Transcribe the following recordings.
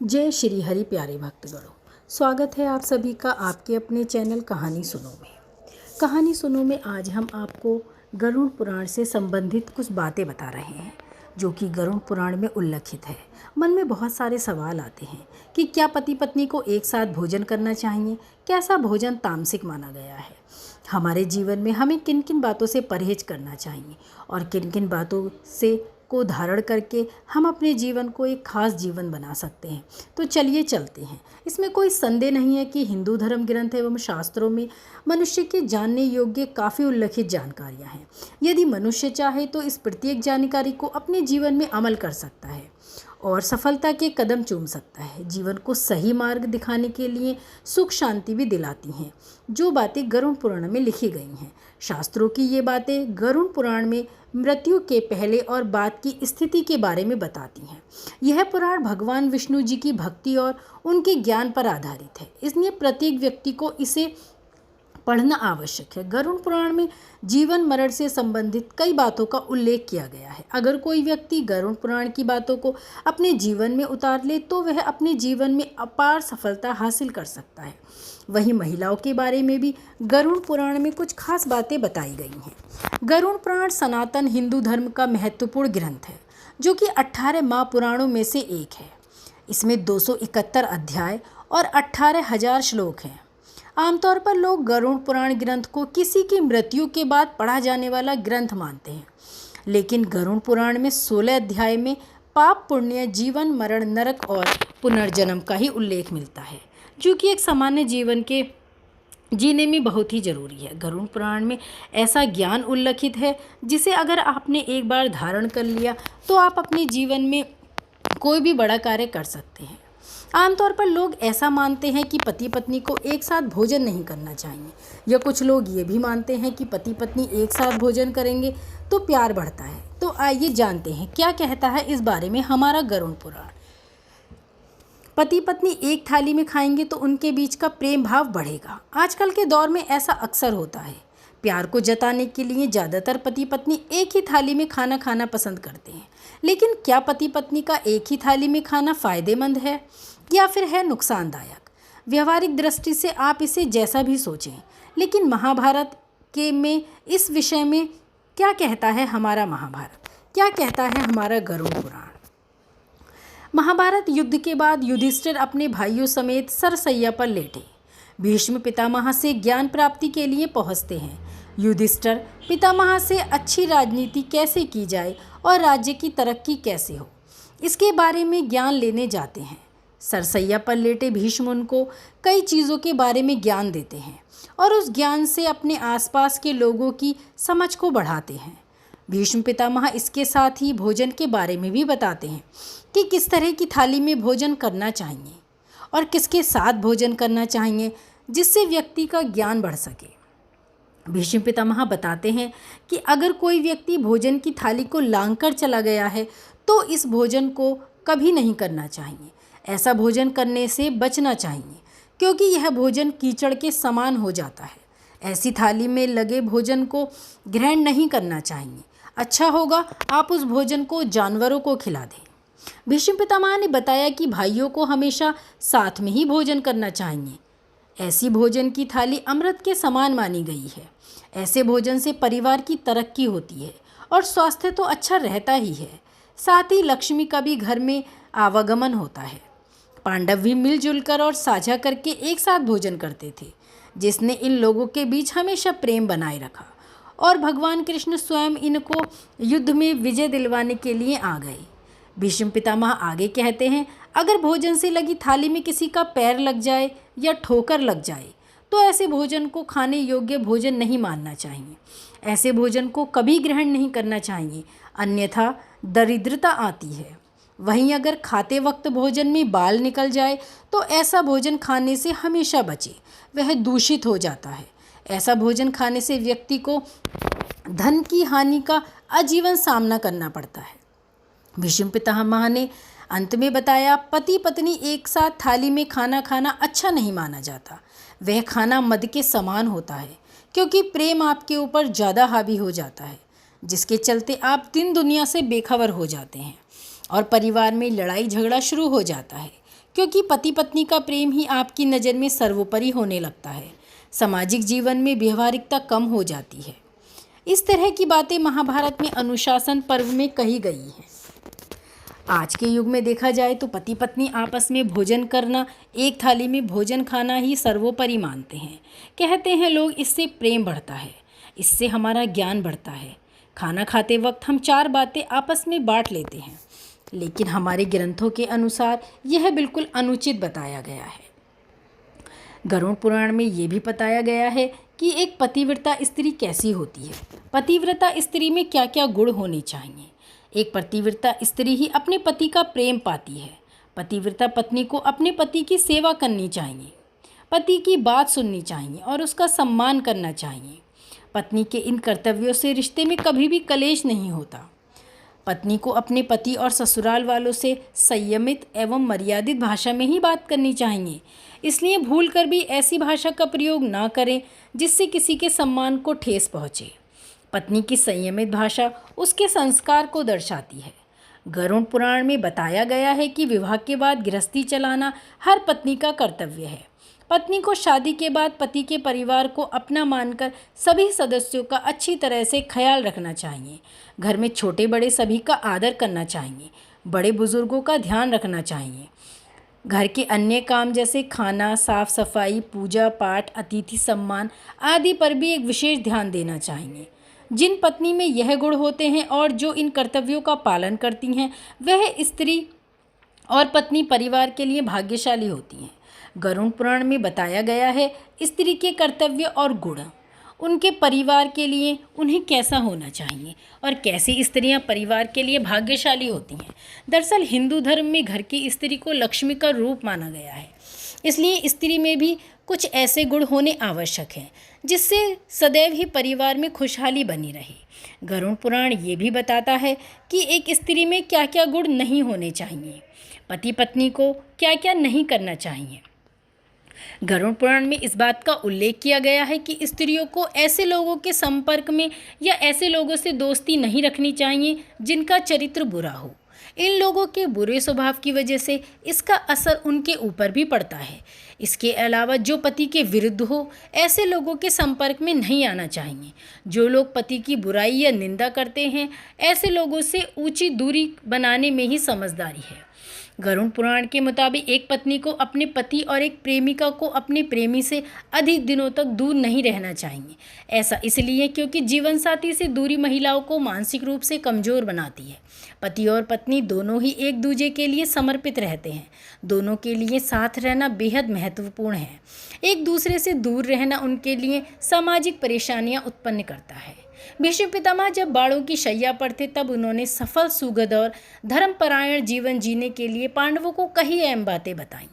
जय श्री हरि प्यारे भक्तगणों, स्वागत है आप सभी का आपके अपने चैनल कहानी सुनो में। कहानी सुनो में आज हम आपको गरुड़ पुराण से संबंधित कुछ बातें बता रहे हैं जो कि गरुड़ पुराण में उल्लेखित है। मन में बहुत सारे सवाल आते हैं कि क्या पति पत्नी को एक साथ भोजन करना चाहिए, कैसा भोजन तामसिक माना गया है, हमारे जीवन में हमें किन किन बातों से परहेज करना चाहिए और किन किन बातों से को धारण करके हम अपने जीवन को एक खास जीवन बना सकते हैं। तो चलिए चलते हैं। इसमें कोई संदेह नहीं है कि हिंदू धर्म ग्रंथ एवं शास्त्रों में मनुष्य के जानने योग्य काफ़ी उल्लेखित जानकारियां हैं। यदि मनुष्य चाहे तो इस प्रत्येक जानकारी को अपने जीवन में अमल कर सकता है और सफलता के कदम चूम सकता है। जीवन को सही मार्ग दिखाने के लिए सुख शांति भी दिलाती हैं जो बातें गरुड़ पुराण में लिखी गई हैं। शास्त्रों की ये बातें गरुड़ पुराण में मृत्यु के पहले और बाद की स्थिति के बारे में बताती हैं। यह पुराण भगवान विष्णु जी की भक्ति और उनके ज्ञान पर आधारित है, इसलिए प्रत्येक व्यक्ति को इसे पढ़ना आवश्यक है। गरुड़ पुराण में जीवन मरण से संबंधित कई बातों का उल्लेख किया गया है। अगर कोई व्यक्ति गरुड़ पुराण की बातों को अपने जीवन में उतार ले तो वह अपने जीवन में अपार सफलता हासिल कर सकता है। वहीं महिलाओं के बारे में भी गरुड़ पुराण में कुछ खास बातें बताई गई हैं। गरुड़ पुराण सनातन हिंदू धर्म का महत्वपूर्ण ग्रंथ है जो कि 18 महापुराणों में से एक है। इसमें 271 अध्याय और 18,000 श्लोक हैं। आमतौर पर लोग गरुड़ पुराण ग्रंथ को किसी की मृत्यु के बाद पढ़ा जाने वाला ग्रंथ मानते हैं, लेकिन गरुड़ पुराण में 16 अध्याय में पाप पुण्य, जीवन मरण, नरक और पुनर्जन्म का ही उल्लेख मिलता है जो कि एक सामान्य जीवन के जीने में बहुत ही ज़रूरी है। गरुड़ पुराण में ऐसा ज्ञान उल्लेखित है जिसे अगर आपने एक बार धारण कर लिया तो आप अपने जीवन में कोई भी बड़ा कार्य कर सकते हैं। आमतौर पर लोग ऐसा मानते हैं कि पति पत्नी को एक साथ भोजन नहीं करना चाहिए, या कुछ लोग ये भी मानते हैं कि पति पत्नी एक साथ भोजन करेंगे तो प्यार बढ़ता है। तो आइए जानते हैं क्या कहता है इस बारे में हमारा गरुड़ पुराण। पति पत्नी एक थाली में खाएंगे तो उनके बीच का प्रेम भाव बढ़ेगा। आजकल के दौर में ऐसा अक्सर होता है। प्यार को जताने के लिए ज़्यादातर पति पत्नी एक ही थाली में खाना खाना पसंद करते हैं, लेकिन क्या पति पत्नी का एक ही थाली में खाना फ़ायदेमंद है या फिर है नुकसानदायक? व्यवहारिक दृष्टि से आप इसे जैसा भी सोचें, लेकिन महाभारत के में इस विषय में क्या कहता है हमारा महाभारत, क्या कहता है हमारा गरुड़ पुराण। महाभारत युद्ध के बाद युधिष्ठिर अपने भाइयों समेत सरसैया पर लेटे भीष्म पितामह से ज्ञान प्राप्ति के लिए पहुंचते हैं। युधिष्ठिर पितामह से अच्छी राजनीति कैसे की जाए और राज्य की तरक्की कैसे हो, इसके बारे में ज्ञान लेने जाते हैं। सरसैया पर लेटे भीष्म उनको कई चीज़ों के बारे में ज्ञान देते हैं और उस ज्ञान से अपने आसपास के लोगों की समझ को बढ़ाते हैं। भीष्म पितामह इसके साथ ही भोजन के बारे में भी बताते हैं कि किस तरह की थाली में भोजन करना चाहिए और किसके साथ भोजन करना चाहिए जिससे व्यक्ति का ज्ञान बढ़ सके। भीष्म पितामह बताते हैं कि अगर कोई व्यक्ति भोजन की थाली को लांघकर चला गया है तो इस भोजन को कभी नहीं करना चाहिए। ऐसा भोजन करने से बचना चाहिए क्योंकि यह भोजन कीचड़ के समान हो जाता है। ऐसी थाली में लगे भोजन को ग्रहण नहीं करना चाहिए। अच्छा होगा आप उस भोजन को जानवरों को खिला दें। भीष्म पितामह ने बताया कि भाइयों को हमेशा साथ में ही भोजन करना चाहिए। ऐसी भोजन की थाली अमृत के समान मानी गई है। ऐसे भोजन से परिवार की तरक्की होती है और स्वास्थ्य तो अच्छा रहता ही है, साथ ही लक्ष्मी का भी घर में आवागमन होता है। पांडव भी मिलजुल कर और साझा करके एक साथ भोजन करते थे, जिसने इन लोगों के बीच हमेशा प्रेम बनाए रखा और भगवान कृष्ण स्वयं इनको युद्ध में विजय दिलवाने के लिए आ गए। भीष्म पितामह आगे कहते हैं, अगर भोजन से लगी थाली में किसी का पैर लग जाए या ठोकर लग जाए तो ऐसे भोजन को खाने योग्य भोजन नहीं मानना चाहिए। ऐसे भोजन को कभी ग्रहण नहीं करना चाहिए, अन्यथा दरिद्रता आती है। वहीं अगर खाते वक्त भोजन में बाल निकल जाए तो ऐसा भोजन खाने से हमेशा बचे, वह दूषित हो जाता है। ऐसा भोजन खाने से व्यक्ति को धन की हानि का आजीवन सामना करना पड़ता है। भीष्म पितामह ने अंत में बताया, पति पत्नी एक साथ थाली में खाना खाना अच्छा नहीं माना जाता। वह खाना मद के समान होता है क्योंकि प्रेम आपके ऊपर ज़्यादा हावी हो जाता है, जिसके चलते आप दिन दुनिया से बेखबर हो जाते हैं और परिवार में लड़ाई झगड़ा शुरू हो जाता है क्योंकि पति पत्नी का प्रेम ही आपकी नज़र में सर्वोपरि होने लगता है। सामाजिक जीवन में व्यवहारिकता कम हो जाती है। इस तरह की बातें महाभारत में अनुशासन पर्व में कही गई हैं। आज के युग में देखा जाए तो पति पत्नी आपस में भोजन करना, एक थाली में भोजन खाना ही सर्वोपरि मानते हैं। कहते हैं लोग, इससे प्रेम बढ़ता है, इससे हमारा ज्ञान बढ़ता है। खाना खाते वक्त हम 4 बातें आपस में बांट लेते हैं, लेकिन हमारे ग्रंथों के अनुसार यह बिल्कुल अनुचित बताया गया है। गरुड़ पुराण में ये भी बताया गया है कि एक पतिव्रता स्त्री कैसी होती है। पतिव्रता स्त्री में क्या क्या गुण होने चाहिए। एक पतिव्रता स्त्री ही अपने पति का प्रेम पाती है। पतिव्रता पत्नी को अपने पति की सेवा करनी चाहिए, पति की बात सुननी चाहिए और उसका सम्मान करना चाहिए। पत्नी के इन कर्तव्यों से रिश्ते में कभी भी कलेश नहीं होता। पत्नी को अपने पति और ससुराल वालों से संयमित एवं मर्यादित भाषा में ही बात करनी चाहिए। इसलिए भूलकर भी ऐसी भाषा का प्रयोग ना करें जिससे किसी के सम्मान को ठेस पहुँचे। पत्नी की संयमित भाषा उसके संस्कार को दर्शाती है। गरुड़ पुराण में बताया गया है कि विवाह के बाद गृहस्थी चलाना हर पत्नी का कर्तव्य है। पत्नी को शादी के बाद पति के परिवार को अपना मानकर सभी सदस्यों का अच्छी तरह से ख्याल रखना चाहिए। घर में छोटे बड़े सभी का आदर करना चाहिए। बड़े बुजुर्गों का ध्यान रखना चाहिए। घर के अन्य काम जैसे खाना, साफ सफाई, पूजा पाठ, अतिथि सम्मान आदि पर भी एक विशेष ध्यान देना चाहिए। जिन पत्नी में यह गुण होते हैं और जो इन कर्तव्यों का पालन करती हैं, वह स्त्री और पत्नी परिवार के लिए भाग्यशाली होती हैं। गरुड़ पुराण में बताया गया है स्त्री के कर्तव्य और गुण, उनके परिवार के लिए उन्हें कैसा होना चाहिए और कैसी स्त्रियां परिवार के लिए भाग्यशाली होती हैं। दरअसल हिंदू धर्म में घर की स्त्री को लक्ष्मी का रूप माना गया है, इसलिए स्त्री में भी कुछ ऐसे गुण होने आवश्यक हैं जिससे सदैव ही परिवार में खुशहाली बनी रहे। गरुड़ पुराण ये भी बताता है कि एक स्त्री में क्या क्या गुण नहीं होने चाहिए, पति पत्नी को क्या क्या नहीं करना चाहिए। गरुड़ पुराण में इस बात का उल्लेख किया गया है कि स्त्रियों को ऐसे लोगों के संपर्क में या ऐसे लोगों से दोस्ती नहीं रखनी चाहिए जिनका चरित्र बुरा हो। इन लोगों के बुरे स्वभाव की वजह से इसका असर उनके ऊपर भी पड़ता है। इसके अलावा जो पति के विरुद्ध हो, ऐसे लोगों के संपर्क में नहीं आना चाहिए। जो लोग पति की बुराई या निंदा करते हैं, ऐसे लोगों से ऊंची दूरी बनाने में ही समझदारी है। गरुड़ पुराण के मुताबिक एक पत्नी को अपने पति और एक प्रेमिका को अपने प्रेमी से अधिक दिनों तक दूर नहीं रहना चाहिए। ऐसा इसलिए क्योंकि जीवन साथी से दूरी महिलाओं को मानसिक रूप से कमज़ोर बनाती है। पति और पत्नी दोनों ही एक दूसरे के लिए समर्पित रहते हैं। दोनों के लिए साथ रहना बेहद महत्वपूर्ण है। एक दूसरे से दूर रहना उनके लिए सामाजिक परेशानियां उत्पन्न करता है। भीष्म पितामह जब बाणों की शैया पर थे, तब उन्होंने सफल, सुखद और धर्मपरायण जीवन जीने के लिए पांडवों को कई अहम बातें बताईं।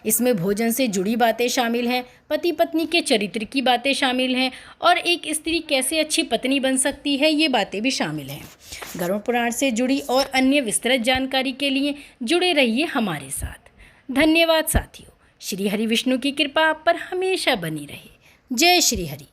इसमें भोजन से जुड़ी बातें शामिल हैं, पति पत्नी के चरित्र की बातें शामिल हैं और एक स्त्री कैसे अच्छी पत्नी बन सकती है, ये बातें भी शामिल हैं। गरुड़ पुराण से जुड़ी और अन्य विस्तृत जानकारी के लिए जुड़े रहिए हमारे साथ। धन्यवाद साथियों। श्री हरि विष्णु की कृपा आप पर हमेशा बनी रहे। जय श्री हरि।